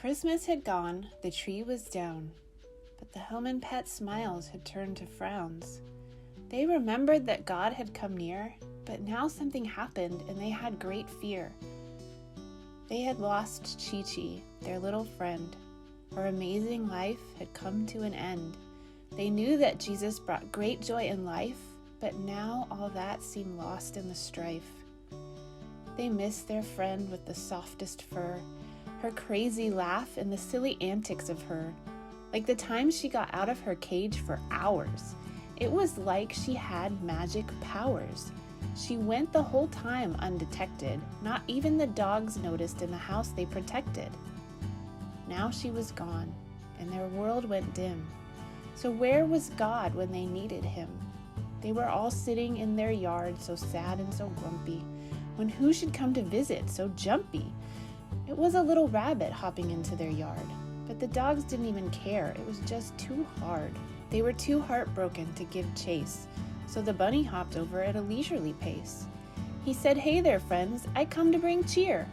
Christmas had gone, the tree was down, but the Hellman pet smiles had turned to frowns. They remembered that God had come near, but now something happened and they had great fear. They had lost Chi-Chi, their little friend. Her amazing life had come to an end. They knew that Jesus brought great joy in life, but now all that seemed lost in the strife. They missed their friend with the softest fur, her crazy laugh and the silly antics of her. Like the time she got out of her cage for hours. It was like she had magic powers. She went the whole time undetected. Not even the dogs noticed in the house they protected. Now she was gone, and their world went dim. So where was God when they needed him? They were all sitting in their yard, so sad and so grumpy, when who should come to visit, so jumpy? It was a little rabbit hopping into their yard, but the dogs didn't even care. It was just too hard. They were too heartbroken to give chase, so the bunny hopped over at a leisurely pace. He said, "Hey there, friends, I come to bring cheer."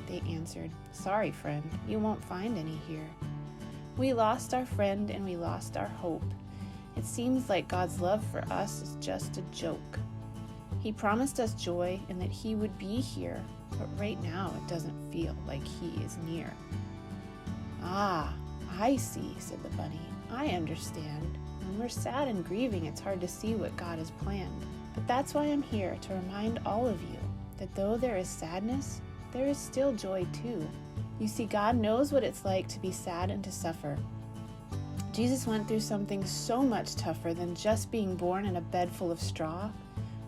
They answered, "Sorry, friend, you won't find any here. We lost our friend and we lost our hope. It seems like God's love for us is just a joke. He promised us joy and that he would be here, but right now it doesn't feel like he is near." "Ah, I see," said the bunny. "I understand. When we're sad and grieving, it's hard to see what God has planned. But that's why I'm here, to remind all of you that though there is sadness, there is still joy too. You see, God knows what it's like to be sad and to suffer. Jesus went through something so much tougher than just being born in a bed full of straw.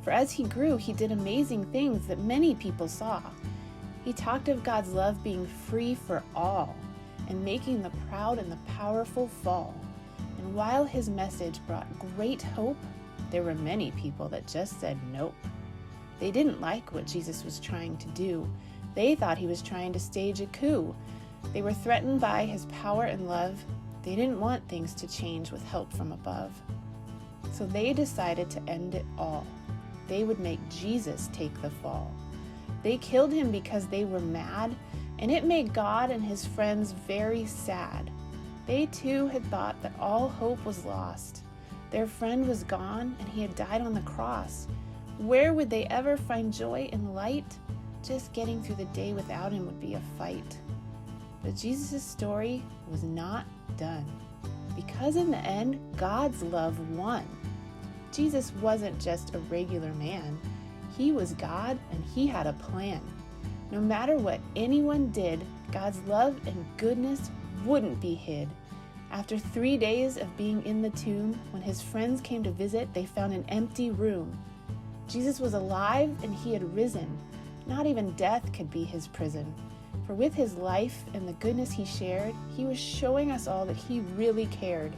For as he grew, he did amazing things that many people saw. He talked of God's love being free for all and making the proud and the powerful fall. And while his message brought great hope, there were many people that just said nope. They didn't like what Jesus was trying to do. They thought he was trying to stage a coup. They were threatened by his power and love. They didn't want things to change with help from above. So they decided to end it all. They would make Jesus take the fall. They killed him because they were mad, and it made God and his friends very sad. They too had thought that all hope was lost. Their friend was gone, and he had died on the cross. Where would they ever find joy and light? Just getting through the day without him would be a fight. But Jesus' story was not done, because in the end, God's love won. Jesus wasn't just a regular man. He was God, and he had a plan. No matter what anyone did, God's love and goodness wouldn't be hid. After 3 days of being in the tomb, when his friends came to visit, they found an empty room. Jesus was alive, and he had risen. Not even death could be his prison. For with his life and the goodness he shared, he was showing us all that he really cared.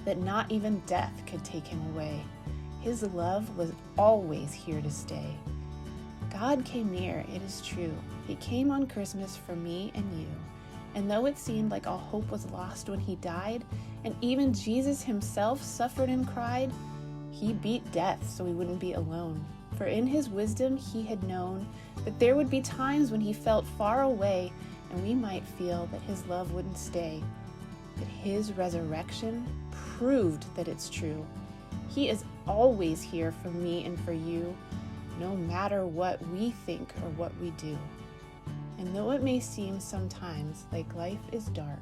That not even death could take him away. His love was always here to stay. God came near, it is true. He came on Christmas for me and you. And though it seemed like all hope was lost when he died, and even Jesus himself suffered and cried, he beat death so we wouldn't be alone. For in his wisdom he had known that there would be times when he felt far away, and we might feel that his love wouldn't stay. But his resurrection proved that it's true. He is always here for me and for you, no matter what we think or what we do. And though it may seem sometimes like life is dark,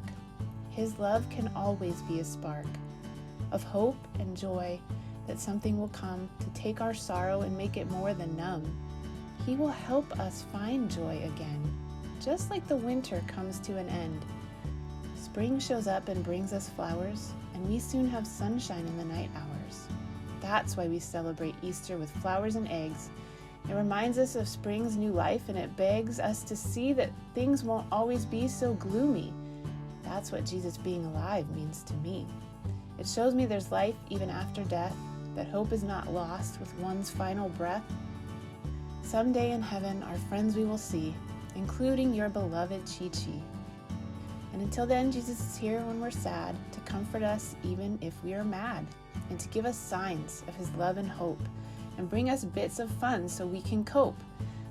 his love can always be a spark of hope and joy, that something will come to take our sorrow and make it more than numb. He will help us find joy again, just like the winter comes to an end. Spring shows up and brings us flowers, and we soon have sunshine in the night hours. That's why we celebrate Easter with flowers and eggs. It reminds us of spring's new life, and it begs us to see that things won't always be so gloomy. That's what Jesus being alive means to me. It shows me there's life even after death, that hope is not lost with one's final breath. Someday in heaven, our friends we will see, including your beloved Chi-Chi. And until then, Jesus is here when we're sad, to comfort us even if we are mad, and to give us signs of his love and hope, and bring us bits of fun so we can cope.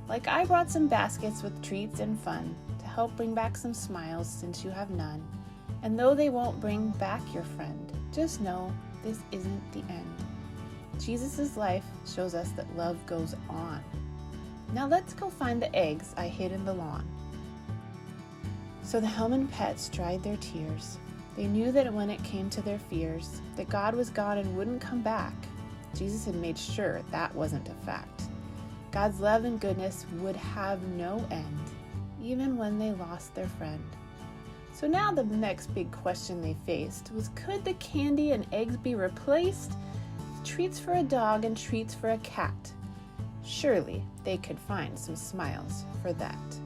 Like I brought some baskets with treats and fun to help bring back some smiles since you have none. And though they won't bring back your friend, just know this isn't the end. Jesus' life shows us that love goes on. Now let's go find the eggs I hid in the lawn. So the Hellman pets dried their tears. They knew that when it came to their fears, that God was gone and wouldn't come back. Jesus had made sure that wasn't a fact. God's love and goodness would have no end, even when they lost their friend. So now the next big question they faced was, could the candy and eggs be replaced with treats for a dog and treats for a cat? Surely they could find some smiles for that.